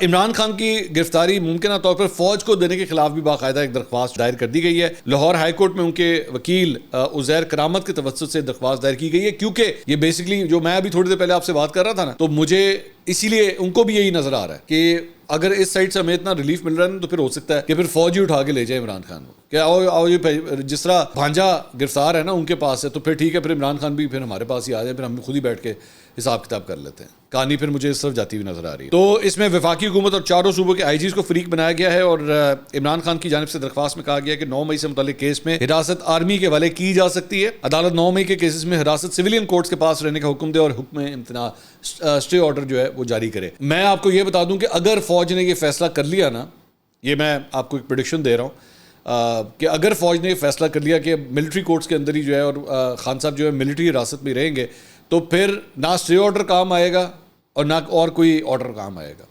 इमरान खान की गिरफ्तारी मुमकिन तौर पर फौज को देने के खिलाफ भी बाकायदा एक दरख्वास्त दायर कर दी गई है। लाहौर हाई कोर्ट में उनके वकील उजैर करामत के तवज्जुद से दरख्वास्त दायर की गई है, क्योंकि ये बेसिकली जो मैं अभी थोड़ी देर पहले आपसे बात कर रहा था ना, तो मुझे इसीलिए उनको भी यही नजर आ रहा है कि अगर इस साइड से हमें इतना रिलीफ मिल रहा है तो फिर हो सकता है कि फिर फौज ही उठा के ले जाए इमरान खान को। क्या आओ ये जिस तरह भांजा गिरफ्तार है ना उनके पास है, तो फिर ठीक है, फिर इमरान खान भी फिर हमारे पास ही आ जाए, फिर हम खुद ही बैठ के हिसाब किताब कर लेते हैं। कहानी फिर मुझे इस तरफ जाती हुई नजर आ रही है। तो इसमें वफाकी हुकूमत और चारों सूबों के आईजीज को फरीक बनाया गया है और इमरान खान की जानिब से दरख्वास्त में कहा गया है कि 9 मई से मुतालिक केस में हिरासत आर्मी के हवाले की जा सकती है। अदालत 9 मई के केसेस में हिरासत सिविलियन कोर्ट्स के पास रहने का हुक्म दे और हुक्म इम्तना स्टे ऑर्डर जो है वो जारी करे। मैं आपको ये बता दूं कि अगर फौज ने ये फैसला कर लिया ना, ये मैं आपको एक प्रेडिक्शन दे रहा हूँ कि अगर फौज ने फैसला कर लिया कि मिलिट्री कोर्ट्स के अंदर ही जो है और खान साहब जो है मिलिट्री हिरासत में रहेंगे, तो फिर ना स्टे ऑर्डर काम आएगा और ना और कोई ऑर्डर काम आएगा।